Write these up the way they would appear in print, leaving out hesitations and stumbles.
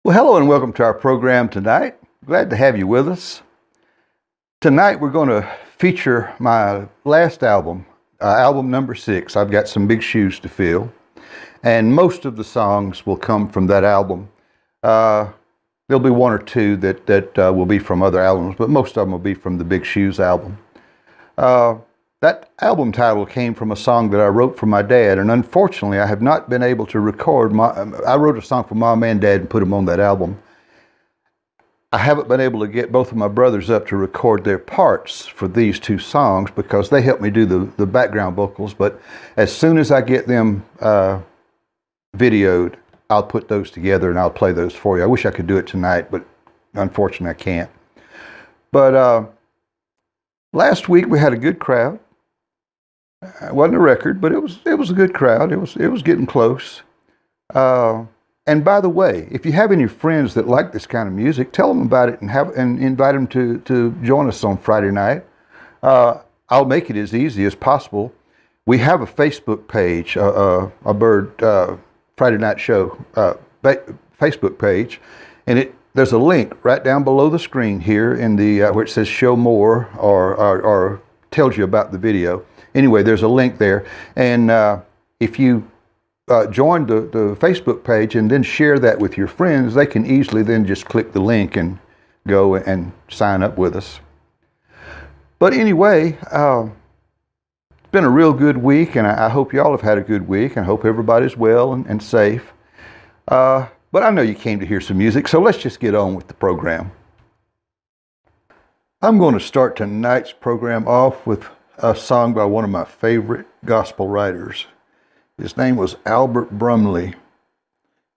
Well, hello and welcome to our program tonight. Glad to have you with us. Tonight we're going to feature my last album, album number 6. I've got some big shoes to fill, and most of the songs will come from that album. There'll be one or two that will be from other albums, but most of them will be from the Big Shoes album. That album title came from a song that I wrote for my dad, and unfortunately I have not been able to record I wrote a song for Mom and Dad and put them on that album. I haven't been able to get both of my brothers up to record their parts for these two songs because they help me do the background vocals, but as soon as I get them videoed, I'll put those together and I'll play those for you. I wish I could do it tonight, but unfortunately I can't. But last week we had a good crowd. It wasn't a record, but it was a good crowd. It was getting close. And by the way, if you have any friends that like this kind of music, tell them about it and invite them to join us on Friday night. I'll make it as easy as possible. We have a Facebook page, a Bird Friday Night Show Facebook page, and there's a link right down below the screen here in the where it says "Show More" or tells you about the video. Anyway, there's a link there, and if you join the Facebook page and then share that with your friends, they can easily then just click the link and go and sign up with us. But anyway, it's been a real good week, and I hope you all have had a good week, and I hope everybody's well and safe. But I know you came to hear some music, so let's just get on with the program. I'm going to start tonight's program off with a song by one of my favorite gospel writers. His name was Albert Brumley.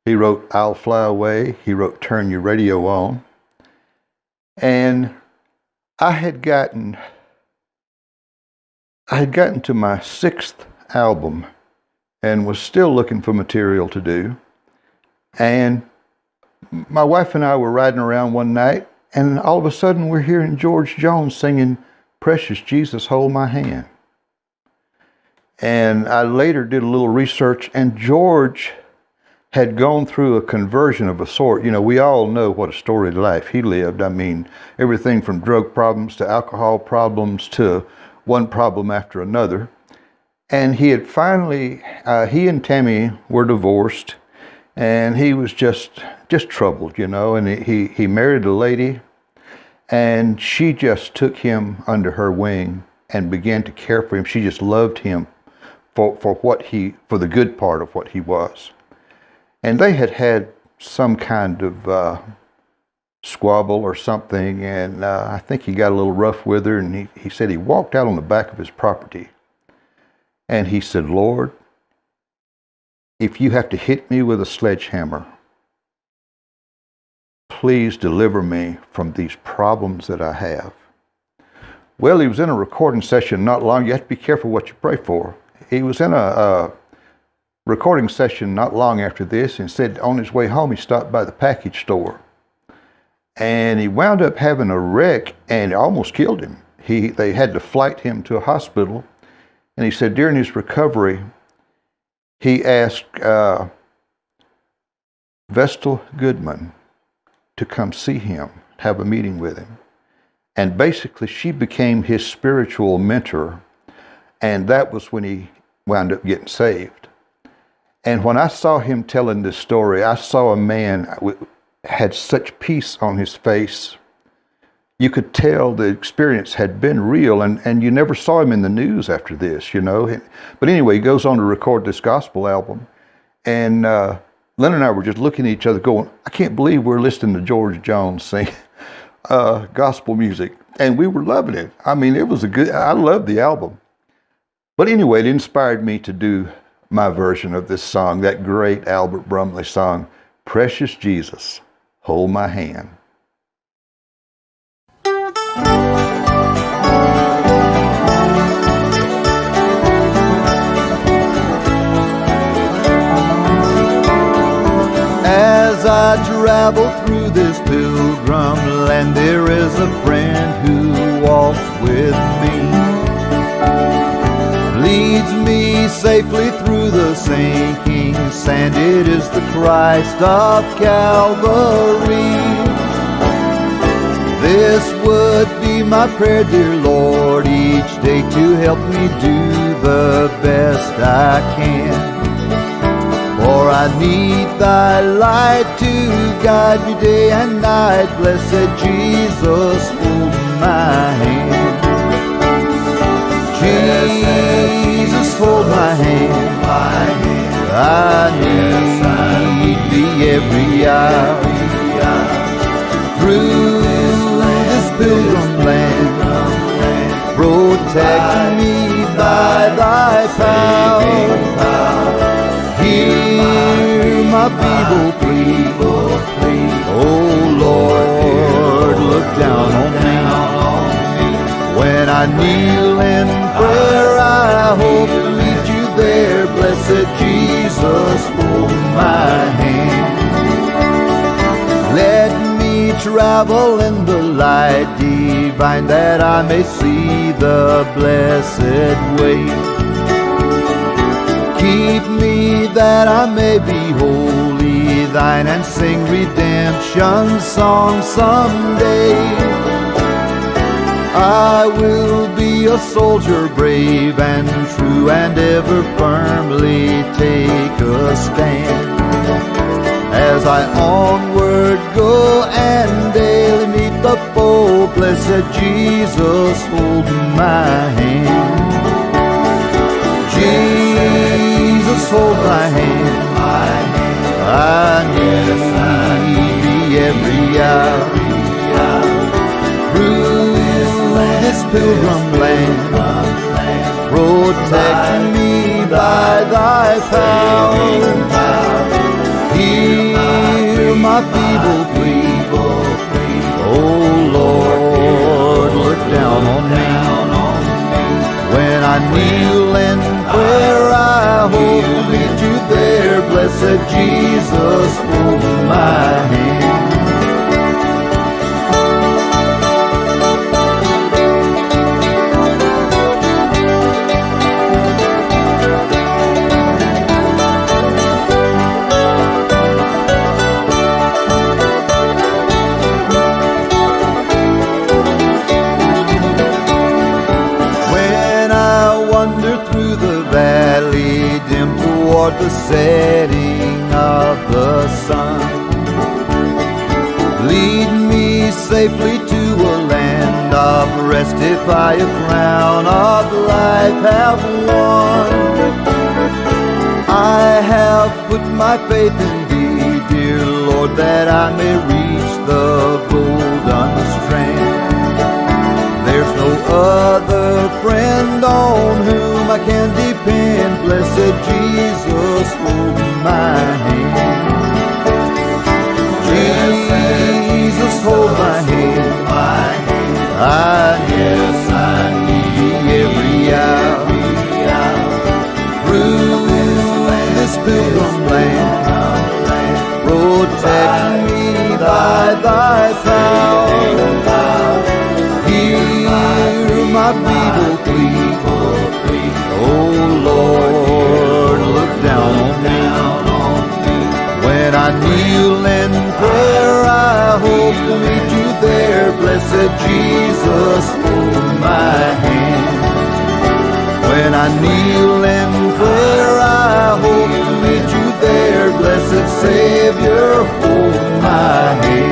He wrote "I'll Fly Away." He wrote "Turn Your Radio On." And I had gotten to my 6th album and was still looking for material to do. And my wife and I were riding around one night, and all of a sudden we're hearing George Jones singing "Precious Jesus, Hold My Hand." And I later did a little research, and George had gone through a conversion of a sort. You know, we all know what a storied life he lived. I mean, everything from drug problems to alcohol problems to one problem after another. And he had finally, he and Tammy were divorced, and he was just troubled, you know, and he married a lady, and she just took him under her wing and began to care for him. She just loved him for the good part of what he was. And they had some kind of squabble or something, and I think he got a little rough with her, and he said he walked out on the back of his property, and he said, "Lord, if you have to hit me with a sledgehammer, please deliver me from these problems that I have." Well, he was in a recording session not long. You have to be careful what you pray for. He was in a recording session not long after this, and said on his way home he stopped by the package store. And he wound up having a wreck, and it almost killed him. They had to flight him to a hospital. And he said during his recovery, he asked Vestal Goodman to come see him, have a meeting with him. And basically she became his spiritual mentor, and that was when he wound up getting saved. And when I saw him telling this story, I saw a man had such peace on his face. You could tell the experience had been real, and you never saw him in the news after this, you know. But anyway, he goes on to record this gospel album, and Lynn and I were just looking at each other going, I can't believe we're listening to George Jones sing gospel music. And we were loving it. I mean, I loved the album. But anyway, it inspired me to do my version of this song, that great Albert Brumley song, "Precious Jesus, Hold My Hand." As I travel through this pilgrim land, there is a friend who walks with me. leads me safely through the sinking sand. It is the Christ of Calvary. This would be my prayer, dear Lord, each day to help me do the best I can. For I need thy light to guide me day and night. Blessed Jesus, hold my hand. Jesus, hold my hand. I need thee every hour. Through this pilgrim land, protect me by thy power. Hear my feeble plea. Oh Lord, look down on me. When I kneel in prayer, I hope to meet you there. Blessed Jesus, hold my hand. Let me travel in the light divine, that I may see the blessed way. Keep me that I may be wholly thine, and sing redemption songs someday. I will be a soldier brave and true, and ever firmly take a stand. As I onward go and daily meet the foe, blessed Jesus, hold my hand. Jesus, hold my hand. I need thee every hour. Through this pilgrim land, protect me by thy power. Hear my feeble plea. Oh Lord, look down on me. When I kneel in prayer, I hope to meet you there. Blessed Jesus, hold my hand. Valley dim toward the setting of the sun, lead me safely to a land of rest, if I a crown of life have won. I have put my faith in thee, dear Lord, that I may reach the golden strand. There's no other friend on whom I can depend. Blessed Jesus, hold my hand. Jesus, hold my hand. I need thee every hour. Through this pilgrim land, protect me by thy power. Hear my feeble plea. Oh Lord, look down on me. When I kneel in prayer, I hope to meet you there. Blessed Jesus, hold my hand. When I kneel in prayer, I hope to meet you there. Blessed Savior, hold my hand.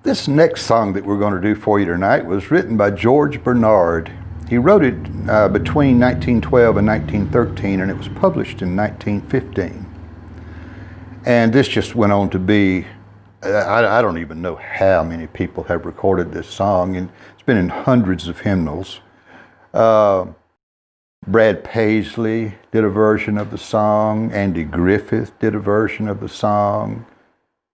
This next song that we're going to do for you tonight was written by George Bernard. He wrote it between 1912 and 1913, and it was published in 1915. And this just went on to be, I don't even know how many people have recorded this song, and it's been in hundreds of hymnals. Brad Paisley did a version of the song. Andy Griffith did a version of the song.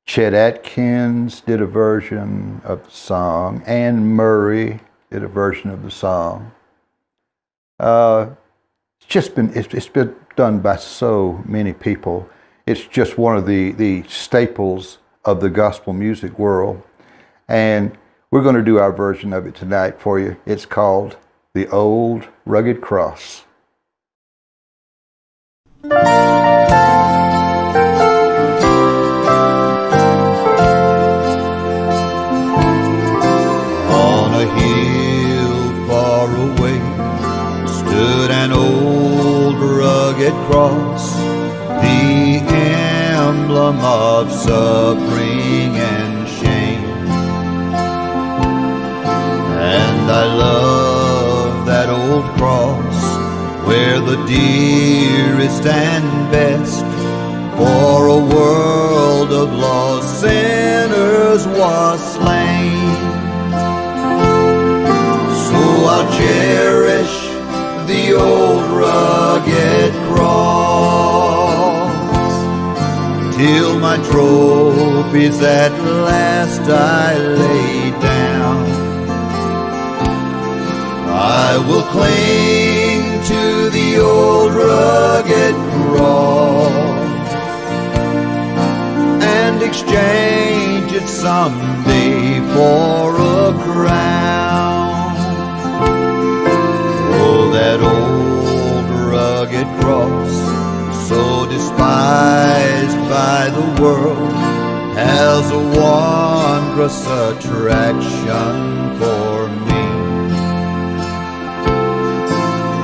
Chet Atkins did a version of the song. Anne Murray did a version of the song. It's been done by so many people. It's just one of the staples of the gospel music world. And we're going to do our version of it tonight for you. It's called The Old Rugged Cross. On a hill far away stood an old rugged cross, the emblem of suffering and shame. And I love that old cross, where the dearest and best for a world of lost sinners was slain. So I'll cherish the old rugged cross till my trophies at last I lay down. I will cling to the old rugged cross and exchange it someday for a crown. Oh, that old rugged cross, so despised by the world, has a wondrous attraction for me.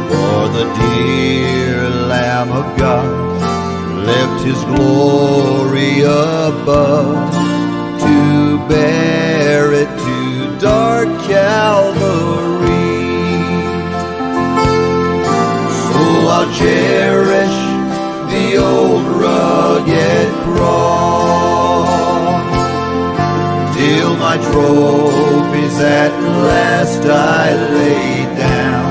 For the dear Lamb of God left his glory above to bear it to dark Calvary. So I'll cherish the old rugged cross till my trophies at last I lay down.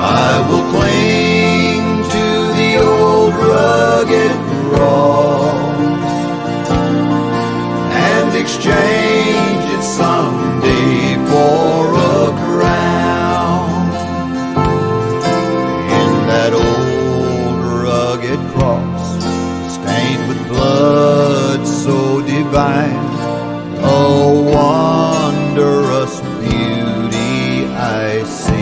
I will cling to the old rugged cross and exchange it someday for a crown. In that old rugged cross, stained with blood so divine, a wondrous beauty I see.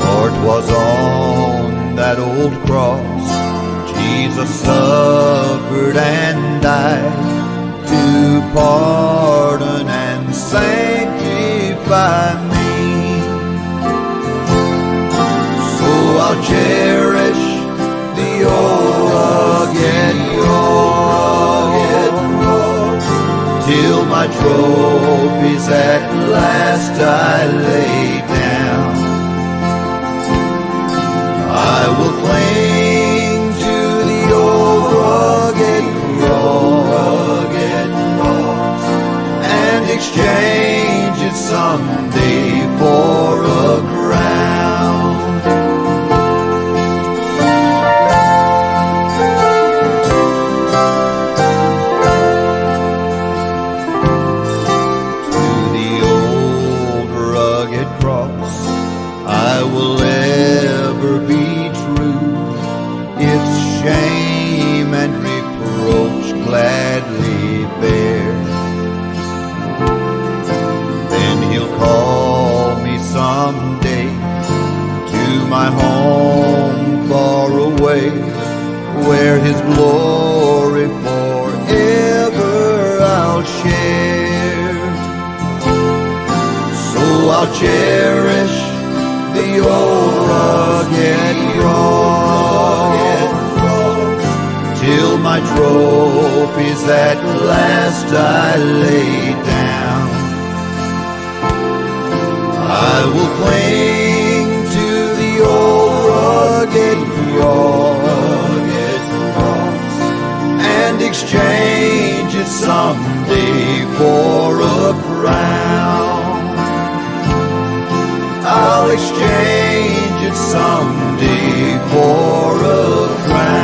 For 'twas on that old cross Jesus suffered and died to pardon and sanctify me. So I'll cherish the old rugged cross till my trophies at last I lay down. I will cling to the old rugged cross and exchange it someday for a crown. To the old rugged cross I will ever be true, its shame and reproach gladly bear. Then he'll call me someday to my home far away, where his glory forever I'll share. So I'll cherish the old rugged cross till my trophies at last I lay down. I will cling to the old rugged cross and exchange it someday for a crown. I'll exchange it someday for a crown.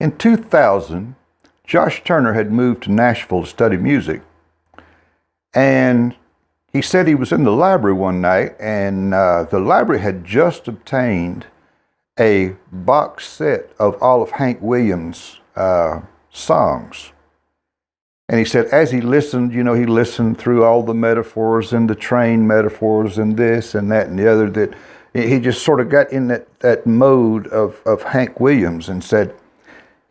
In 2000, Josh Turner had moved to Nashville to study music. And he said he was in the library one night, and the library had just obtained a box set of all of Hank Williams' songs. And he said as he listened, he listened through all the metaphors and the train metaphors and this and that and the other, that he just sort of got in that mode of Hank Williams, and said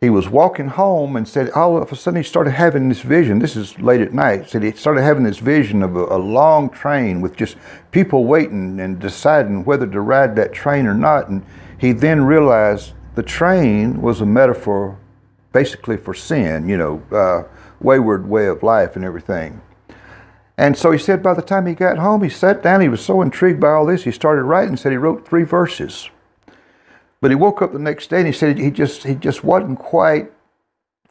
he was walking home and said all of a sudden he started having this vision. This is late at night. Said he started having this vision of a long train with just people waiting and deciding whether to ride that train or not. And he then realized the train was a metaphor basically for sin, wayward way of life and everything. And so he said by the time he got home, he sat down, he was so intrigued by all this, he started writing. Said he wrote 3 verses. But he woke up the next day and he said he just wasn't quite,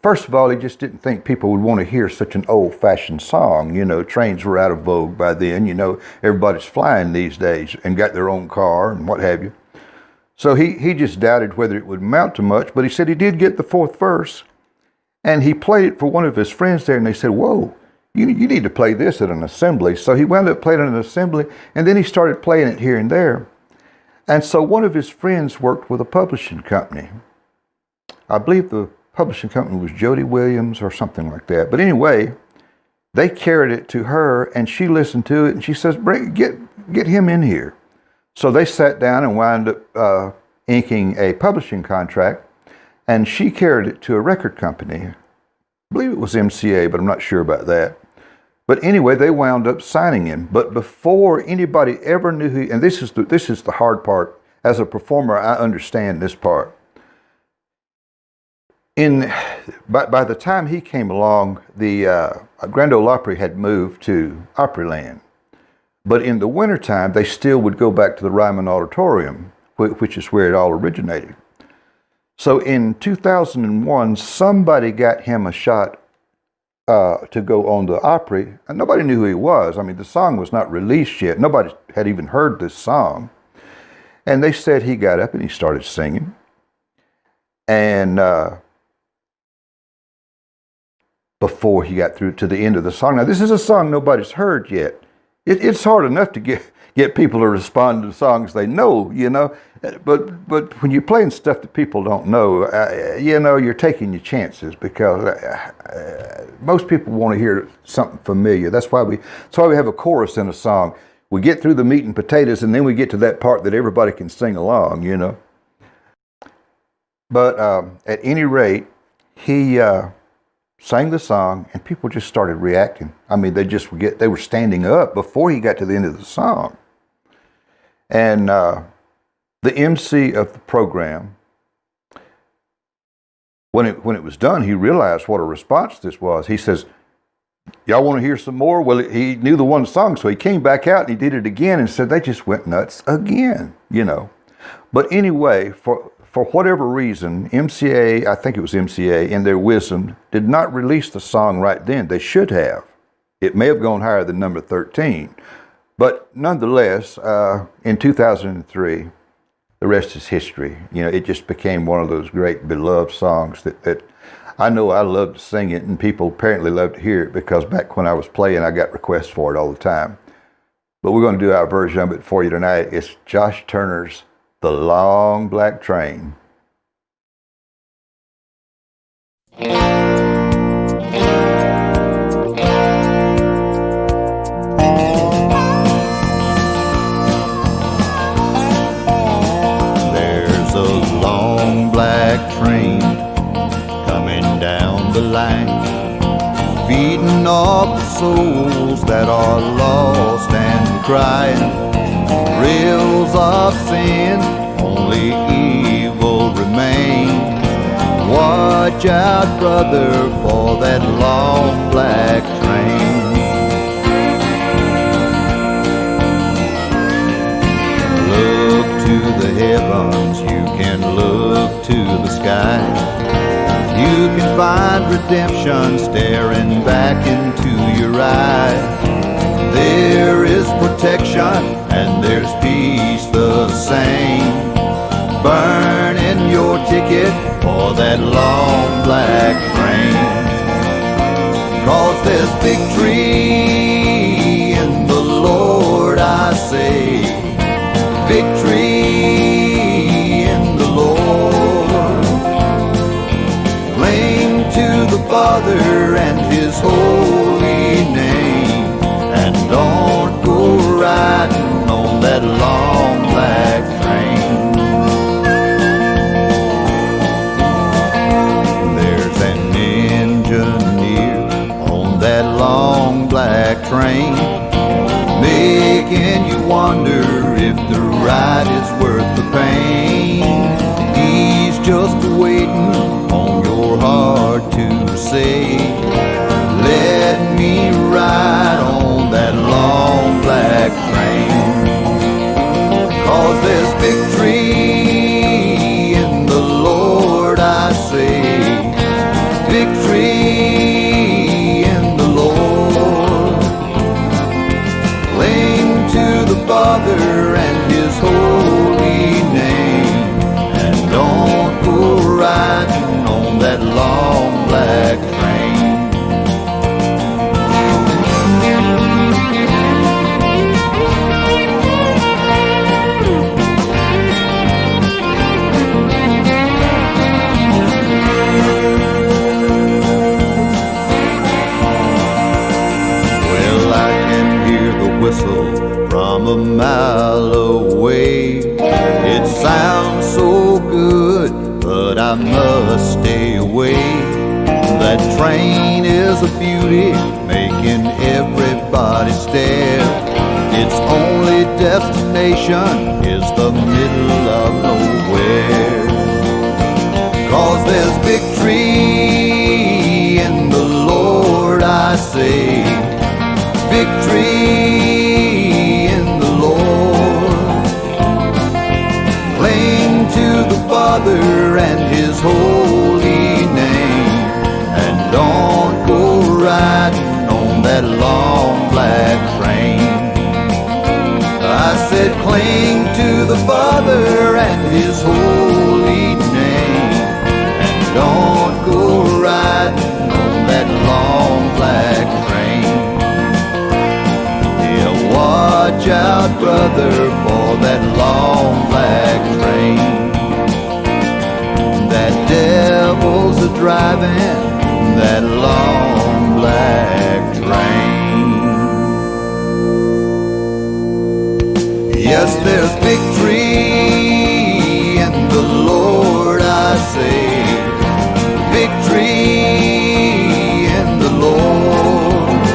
first of all, he just didn't think people would want to hear such an old-fashioned song. Trains were out of vogue by then, everybody's flying these days and got their own car and what have you. So he just doubted whether it would amount to much, but he said he did get the 4th verse, and he played it for one of his friends there, and they said, whoa, you need to play this at an assembly. So he wound up playing at an assembly, and then he started playing it here and there. And so one of his friends worked with a publishing company. I believe the publishing company was Jody Williams or something like that. But anyway, they carried it to her, and she listened to it, and she says, get him in here. So they sat down and wound up inking a publishing contract, and she carried it to a record company. I believe it was MCA, but I'm not sure about that. But anyway, they wound up signing him. But before anybody ever knew who, and this is the hard part. As a performer, I understand this part. By the time he came along, the Grand Ole Opry had moved to Opryland. But in the wintertime, they still would go back to the Ryman Auditorium, which is where it all originated. So in 2001, somebody got him a shot to go on the Opry, and nobody knew who he was. I mean, the song was not released yet. Nobody had even heard this song. And they said he got up and he started singing. And before he got through to the end of the song. Now, this is a song nobody's heard yet. It's hard enough to get people to respond to the songs they know, But when you're playing stuff that people don't know, you're taking your chances, because most people want to hear something familiar. That's why we have a chorus in a song. We get through the meat and potatoes, and then we get to that part that everybody can sing along, But at any rate, he sang the song, and people just started reacting. I mean, they were standing up before he got to the end of the song. And the MC of the program, when it was done, he realized what a response this was. He says, y'all want to hear some more? Well, he knew the one song, so he came back out and he did it again and said they just went nuts again, But anyway, for whatever reason, MCA, I think it was MCA, in their wisdom, did not release the song right then. They should have. It may have gone higher than number 13. But nonetheless, in 2003, the rest is history. It just became one of those great beloved songs that I know I love to sing it, and people apparently love to hear it, because back when I was playing, I got requests for it all the time. But we're going to do our version of it for you tonight. It's Josh Turner's The Long Black Train. There's a long black train coming down the line, feeding off the souls that are lost and crying. Rails of sin, only evil remains. Watch out, brother, for that long black train. Look to the heavens, you can look to the sky. You can find redemption staring back into your eyes. There is protection and there's peace the same. Burn in your ticket for that long black train. 'Cause there's victory in the Lord, I say. Victory in the Lord. Cling to the Father and His holy name, and don't go riding on that long black train. There's an engineer on that long black train, making you wonder if the ride is worth the pain. He's just waiting on your heart to say, let me ride on that long black train. 'Cause there's victory in the Lord, I say. Victory in the Lord. Cling to the Father and His holy name, and don't go riding on that long black train. Well, I can hear the whistle from a mile away. It sounds so good, but I must stay away. That train is a beauty, making everybody stare. Its only destination is the middle of nowhere. 'Cause there's victory in the Lord, I say. Victory in the Lord. Cling to the Father and His holy name, and don't go riding on that long black train. I said cling to the Father and His holy name, and don't go riding on that long black train. Yeah, watch out, brother, for that long black train. That devil's a driving that long black train. Yes, there's victory in the Lord, I say. Victory in the Lord.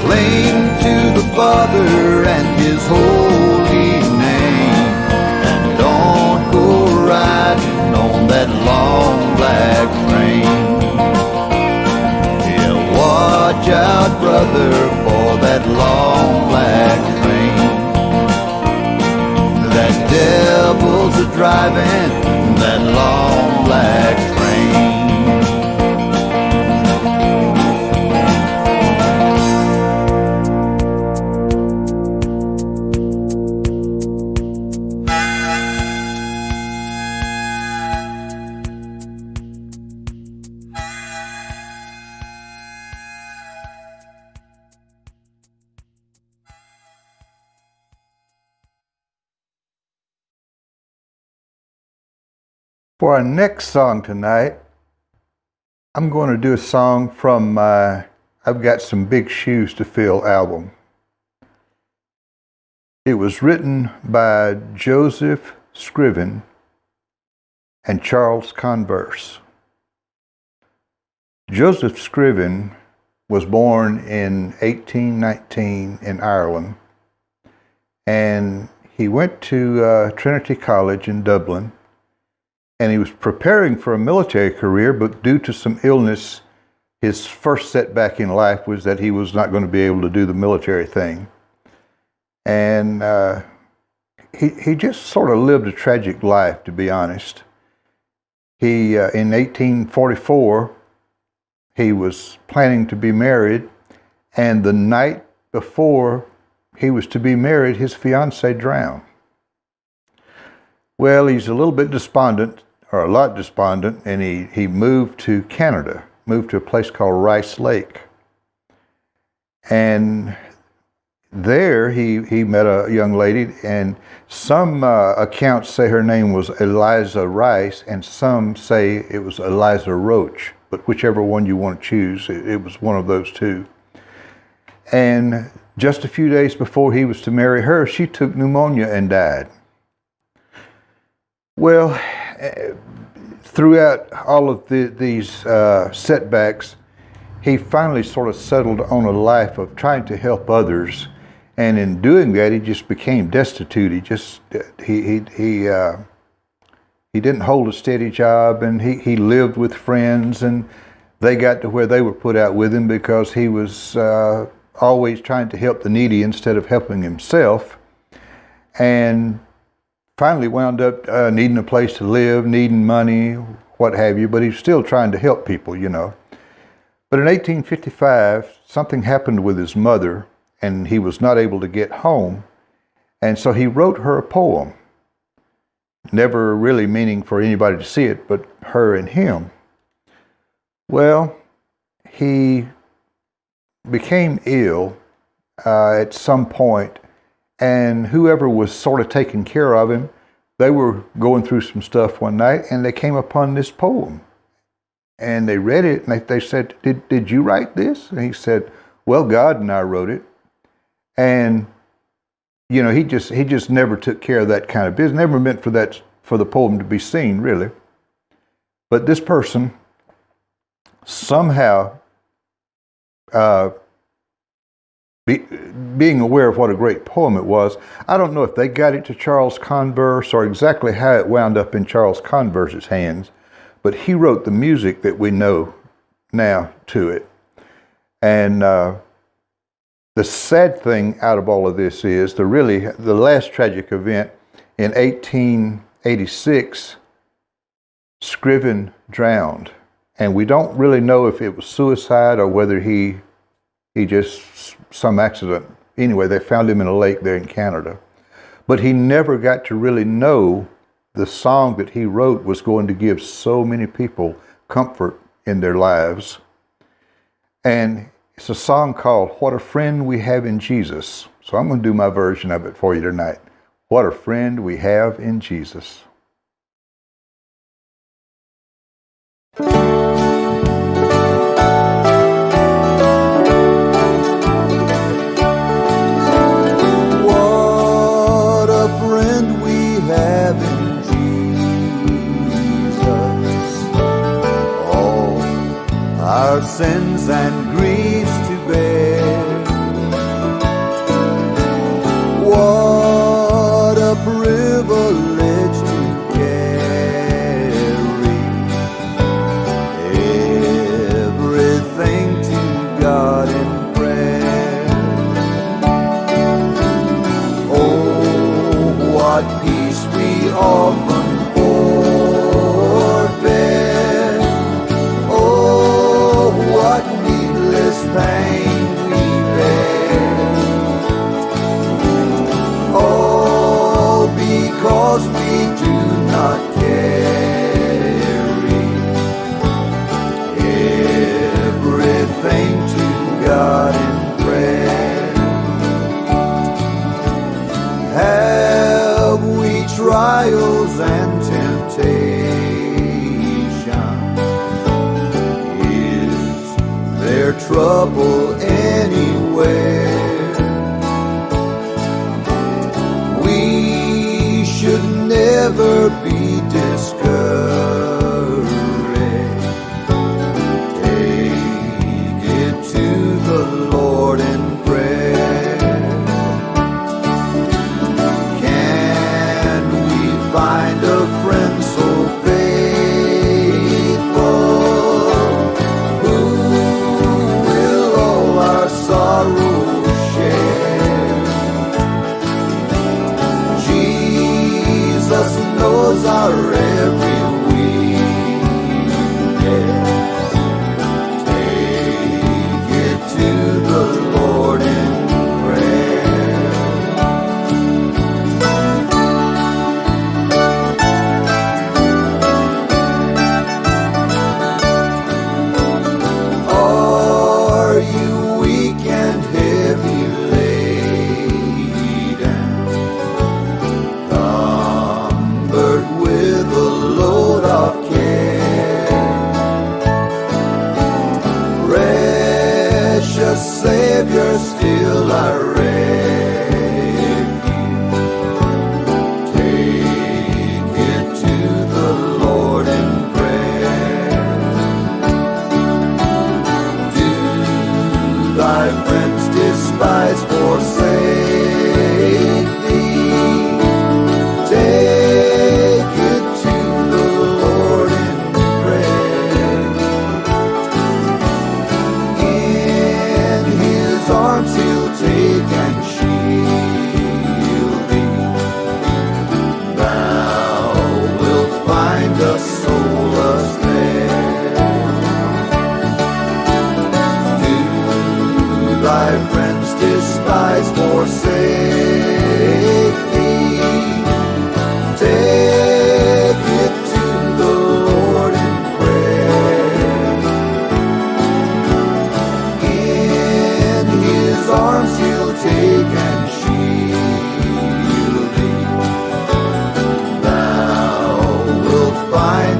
Cling to the Father and His holy name, and don't go riding on that long black train. Yeah, watch out, brother, for that long black train. That devil's a driving that long black train. For our next song tonight, I'm going to do a song from my I've Got Some Big Shoes to Fill album. It was written by Joseph Scriven and Charles Converse. Joseph Scriven was born in 1819 in Ireland, and he went to Trinity College in Dublin, and he was preparing for a military career, but due to some illness, his first setback in life was that he was not going to be able to do the military thing. And he just sort of lived a tragic life, to be honest. He, in 1844, he was planning to be married, and the night before he was to be married, his fiancée drowned. Well, he's a little bit despondent, or a lot despondent, and he moved to Canada, moved to a place called Rice Lake. And there he met a young lady, and some accounts say her name was Eliza Rice, and some say it was Eliza Roach, but whichever one you want to choose, it was one of those two. And just a few days before he was to marry her, she took pneumonia and died. Well, throughout all of these setbacks, he finally sort of settled on a life of trying to help others, and in doing that, he just became destitute. He didn't hold a steady job, and he lived with friends, and they got to where they were put out with him because he was always trying to help the needy instead of helping himself, and finally wound up needing a place to live, needing money, what have you, but he's still trying to help people, you know. But in 1855, something happened with his mother, and he was not able to get home, and so he wrote her a poem, never really meaning for anybody to see it, but her and him. Well, he became ill at some point, and whoever was sort of taking care of him, they were going through some stuff one night, and they came upon this poem. And they read it, and they said, did you write this? And he said, well, God and I wrote it. And, you know, he just never took care of that kind of business, never meant for the poem to be seen, really. But this person somehow, being aware of what a great poem it was, I don't know if they got it to Charles Converse or exactly how it wound up in Charles Converse's hands, but he wrote the music that we know now to it. And the sad thing out of all of this is the last tragic event in 1886, Scriven drowned. And we don't really know if it was suicide or whether he just, some accident. Anyway, they found him in a lake there in Canada. But he never got to really know the song that he wrote was going to give so many people comfort in their lives. And it's a song called What a Friend We Have in Jesus. So I'm going to do my version of it for you tonight. What a friend we have in Jesus. What a friend we have in Jesus. All our sins and griefs to bear. What a privilege to carry everything to God in prayer. Oh, what peace we often forfeit. Oh, what needless pain we bear. All because we do not carry everything to God in prayer. Have we trials and temptation? Is there trouble anywhere? We should never be discouraged. Take it to the Lord in prayer. Can we find a friend so faithful who will all our sorrows share? Jesus knows our every weakness. Take it to the Lord in prayer.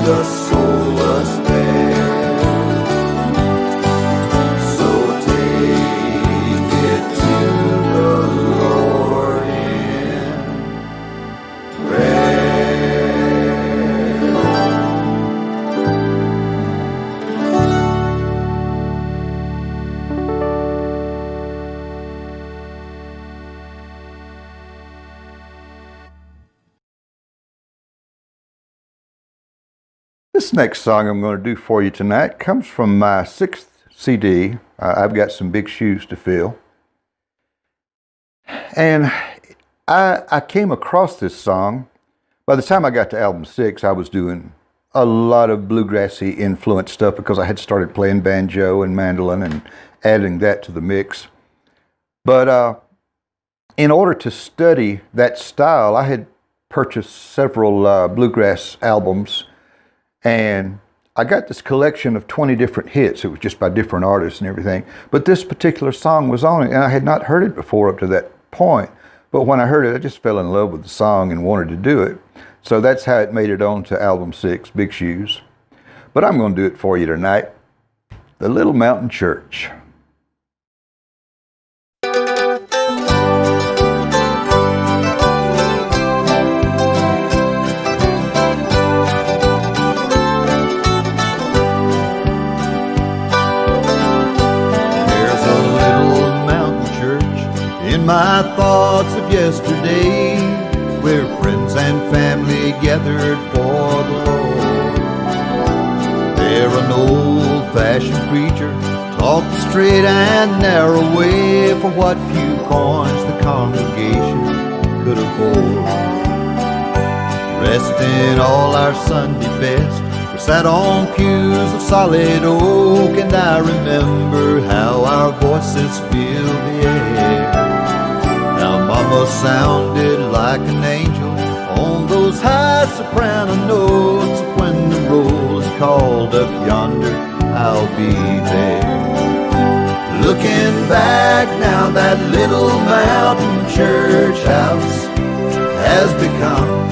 the soulless pair. So take it to the Lord in prayer. This next song I'm going to do for you tonight comes from my 6th CD. I've got some big shoes to fill. And I came across this song. By the time I got to album 6, I was doing a lot of bluegrassy influenced stuff because I had started playing banjo and mandolin and adding that to the mix. But in order to study that style, I had purchased several bluegrass albums, and I got this collection of 20 different hits. It was just by different artists and everything. But this particular song was on it, and I had not heard it before up to that point. But when I heard it, I just fell in love with the song and wanted to do it. So that's how it made it on to album 6, Big Shoes. But I'm going to do it for you tonight. The Little Mountain Church. In my thoughts of yesterday, where friends and family gathered for the Lord, there an old-fashioned preacher talked the straight and narrow way for what few coins the congregation could afford. Dressed in all our Sunday best, we sat on pews of solid oak, and I remember how our voices filled the air. Now Mama sounded like an angel on those high soprano notes. When the roll is called up yonder, I'll be there. Looking back now, that little mountain church house has become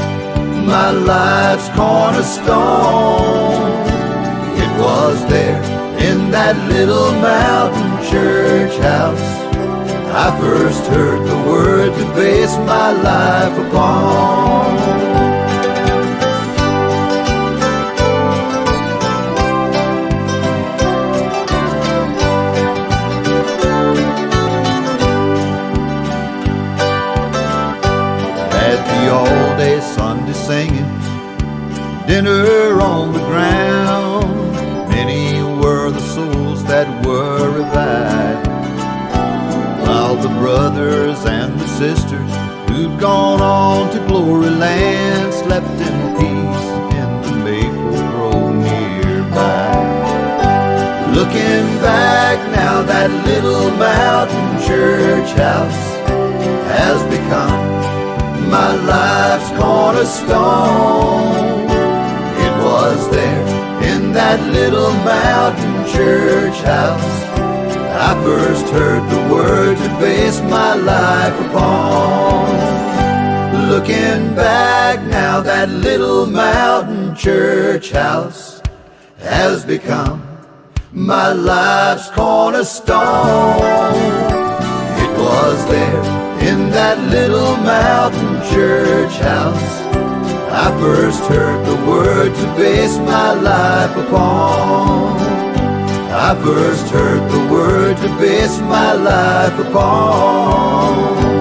my life's cornerstone. It was there in that little mountain church house I first heard the word to base my life upon. At the all-day Sunday singing, dinner on the ground, many were the souls that were revived, while the brothers and the sisters who'd gone on to glory land slept in peace in the maple grove nearby. Looking back now, that little mountain church house has become my life's cornerstone. It was there in that little mountain church house I first heard the word to base my life upon. Looking back now, that little mountain church house has become my life's cornerstone. It was there in that little mountain church house I first heard the word to base my life upon. I first heard the word to base my life upon.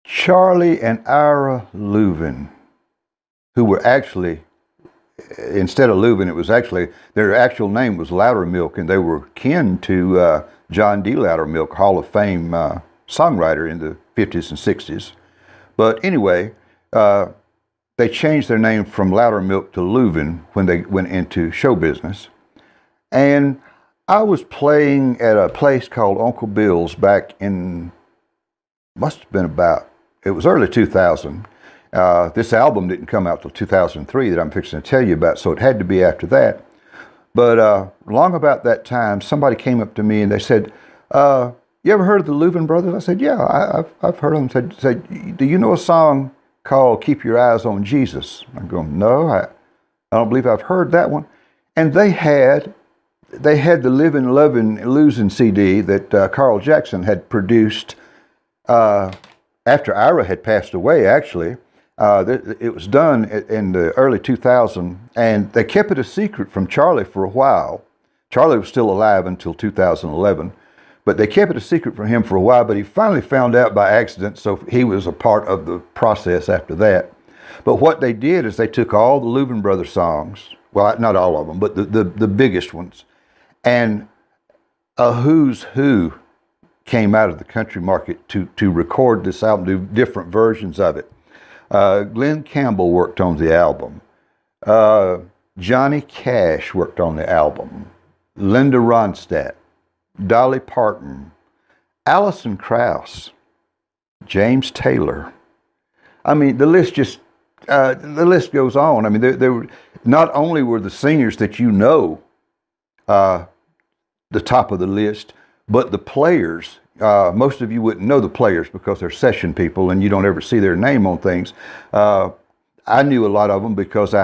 Charlie and Ira Louvin, who were actually, instead of Louvin, it was actually, their actual name was Loudermilk, and they were kin to John D. Loudermilk, Hall of Fame songwriter in the 50s and 60s. But anyway, they changed their name from Loudermilk to Louvin when they went into show business. And I was playing at a place called Uncle Bill's back in, must have been about, it was early 2000. This album didn't come out till 2003 that I'm fixing to tell you about, so it had to be after that. But long about that time, somebody came up to me and they said, you ever heard of the Louvin Brothers? I said, yeah, I've heard of them. Said, do you know a song called Keep Your Eyes on Jesus? I'm going, no, I don't believe I've heard that one. And they had the Livin' Lovin' Losing CD that Carl Jackson had produced after Ira had passed away, actually. It was done in the early 2000s, and they kept it a secret from Charlie for a while. Charlie was still alive until 2011, but they kept it a secret from him for a while, but he finally found out by accident, so he was a part of the process after that. But what they did is they took all the Louvin Brothers songs, well, not all of them, but the biggest ones, and a who's who came out of the country market to record this album, do different versions of it. Glenn Campbell worked on the album. Johnny Cash worked on the album. Linda Ronstadt, Dolly Parton, Alison Krauss, James Taylor. I mean, the list goes on. I mean, there were, not only were the singers that you know the top of the list, but the players. Most of you wouldn't know the players because they're session people and you don't ever see their name on things. I knew a lot of them because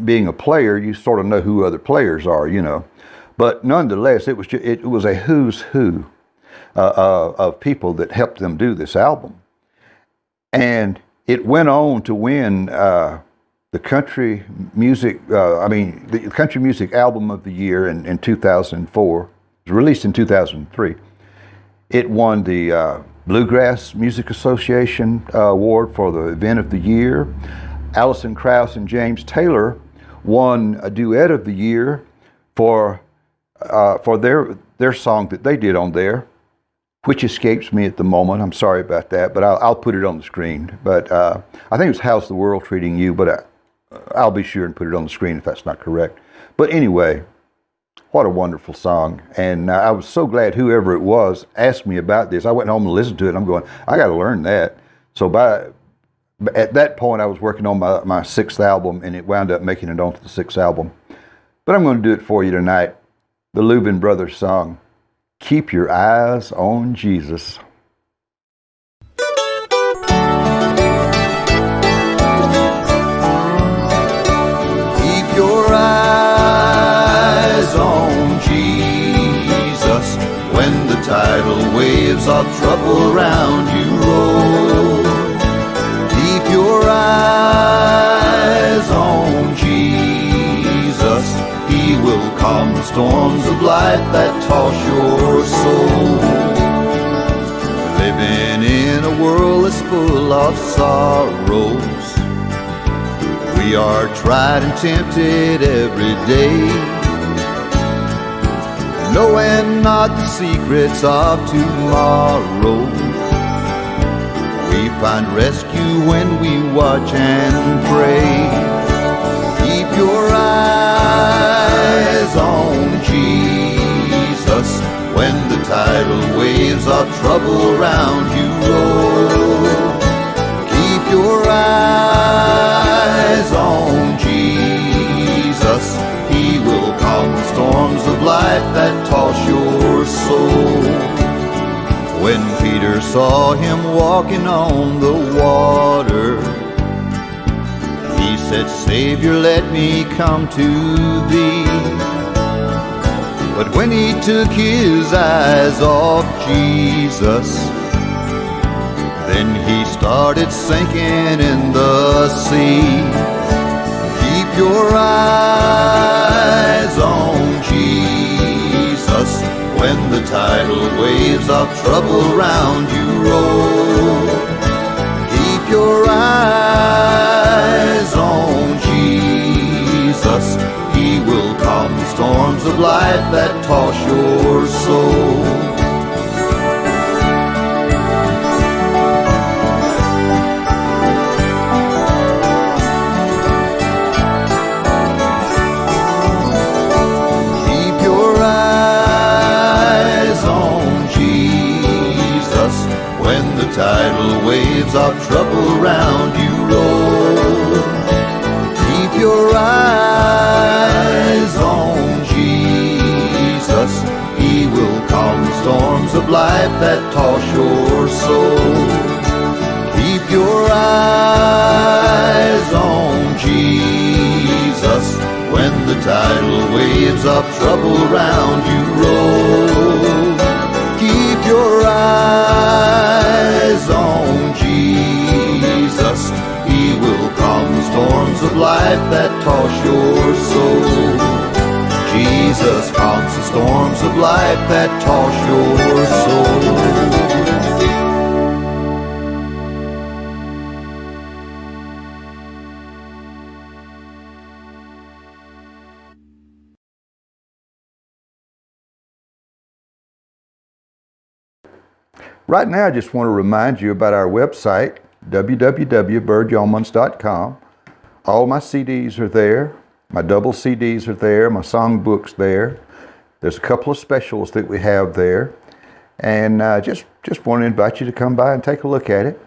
being a player, you sort of know who other players are, you know. But nonetheless, it was a who's who of people that helped them do this album. And it went on to win the country music, the country music album of the year in 2004. It was released in 2003. It won the Bluegrass Music Association award for the event of the year. Alison Krauss and James Taylor won a duet of the year for their song that they did on there, which escapes me at the moment. I'm sorry about that, but I'll put it on the screen. But I think it was How's the World Treating You, but I'll be sure and put it on the screen if that's not correct. But anyway, what a wonderful song. And I was so glad whoever it was asked me about this. I went home and listened to it, and I'm going, I got to learn that. So at that point, I was working on my sixth album, and it wound up making it onto the sixth album. But I'm going to do it for you tonight. The Louvin Brothers song, Keep Your Eyes on Jesus. Keep your eyes on Jesus when the tidal waves of trouble round you roll. Keep your eyes on Jesus. He will calm the storms of life that toss your soul. Living in a world that's full of sorrows, we are tried and tempted every day, knowing not the secrets of tomorrow. We find rescue when we watch and pray. Keep your eyes on Jesus when the tidal waves of trouble round you roll. Keep your eyes on Jesus. He will calm the storms of life that toss your soul. When Peter saw him walking on the water, he said, Savior, let me come to thee. But when he took his eyes off Jesus, then he started sinking in the sea. Keep your eyes on Jesus when the tidal waves of trouble round you roll. Keep your eyes on Jesus. He will calm the storms of life that toss your soul. Keep your tidal waves of trouble round you roll. Keep your eyes on Jesus. He will calm the storms of life that toss your soul. Keep your eyes on Jesus when the tidal waves of trouble round you roll. Keep your eyes on Jesus. He will calm the storms of life that toss your soul. Jesus calms the storms of life that toss your soul. Right now, I just want to remind you about our website, www.birdyeomans.com. All my CDs are there. My double CDs are there. My songbook's there. There's a couple of specials that we have there. And just want to invite you to come by and take a look at it.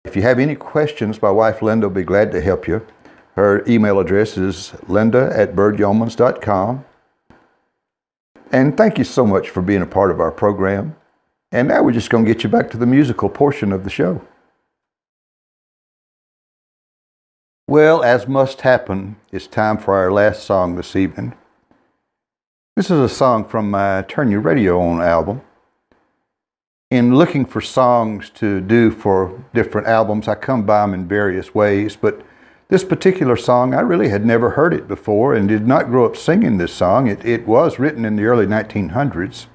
If you have any questions, my wife Linda will be glad to help you. Her email address is linda@birdyeomans.com. And thank you so much for being a part of our program. And now we're just going to get you back to the musical portion of the show. Well, as must happen, it's time for our last song this evening. This is a song from my Turn Your Radio On album. In looking for songs to do for different albums, I come by them in various ways, but this particular song, I really had never heard it before and did not grow up singing this song. It was written in the early 1900s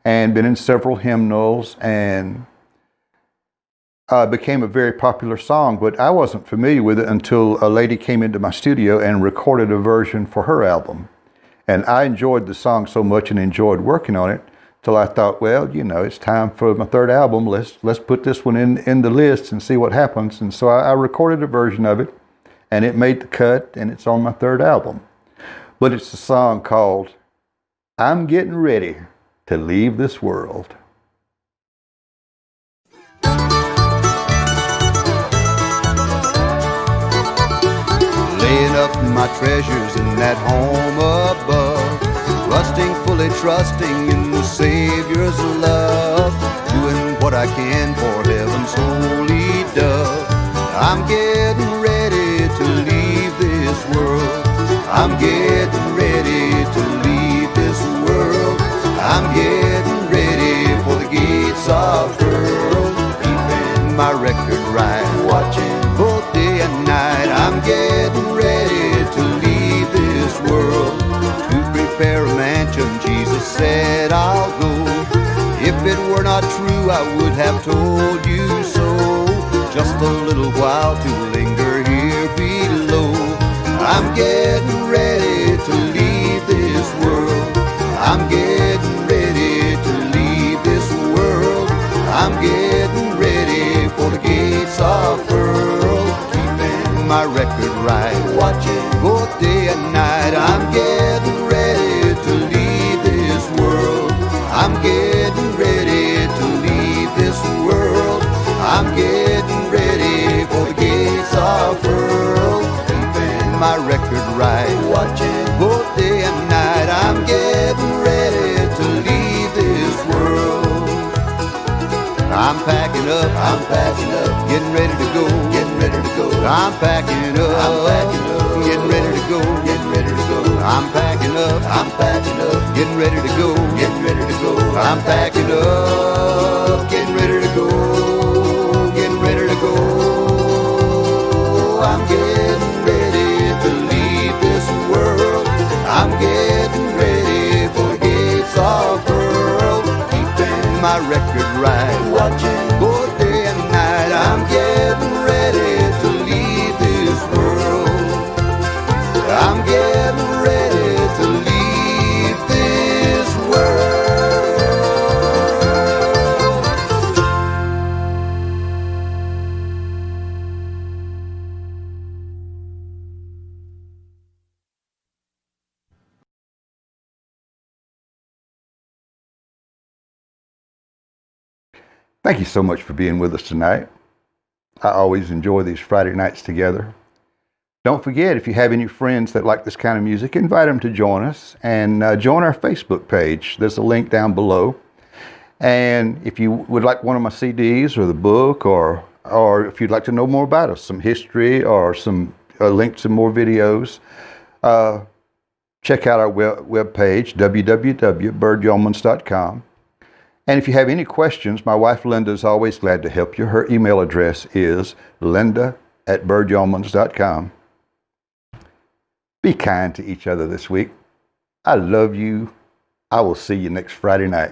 and been in several hymnals and became a very popular song, but I wasn't familiar with it until a lady came into my studio and recorded a version for her album. And I enjoyed the song so much and enjoyed working on it till I thought, well, you know, it's time for my third album. Let's put this one in the list and see what happens. And so I recorded a version of it, and it made the cut, and it's on my third album. But it's a song called I'm Getting Ready to Leave This World. Laying up my treasures in that home above, rusting, fully trusting in the Savior's love, doing what I can for heaven's holy dove. I'm getting ready to leave this world. I'm getting ready to leave this world. I'm getting ready for the gates of hell. Keeping my record right, watching both day and night. I'm getting ready to leave this world, to prepare a mansion. Jesus said I'll go. If it were not true, I would have told you so. Just a little while to linger here below. I'm getting ready to leave this world. I'm getting ready to leave this world. I'm getting ready for the gates of pearl. Keeping my record right, watching both day and night. I'm getting ready to leave this world. I'm getting ready to leave this world. I'm getting ready for the gates of pearl. Keeping my record right, watching both day and night. I'm getting ready to leave this world. I'm packing up, getting ready to go, I'm packing up, getting ready to go, I'm packing up, getting ready to go, I'm packing up, getting ready to go, I'm getting ready to leave this world. I'm getting ready for the gates of pearl. Keeping my record right, watching both day and night. I'm getting ready to leave this world. I'm getting ready to leave this world. Thank you so much for being with us tonight. I always enjoy these Friday nights together. Don't forget, if you have any friends that like this kind of music, invite them to join us and join our Facebook page. There's a link down below. And if you would like one of my CDs or the book, or if you'd like to know more about us, some history or some links to more videos, check out our web page, www.birdyeomans.com. And if you have any questions, my wife Linda is always glad to help you. Her email address is linda@birdyeomans.com. Be kind to each other this week. I love you. I will see you next Friday night.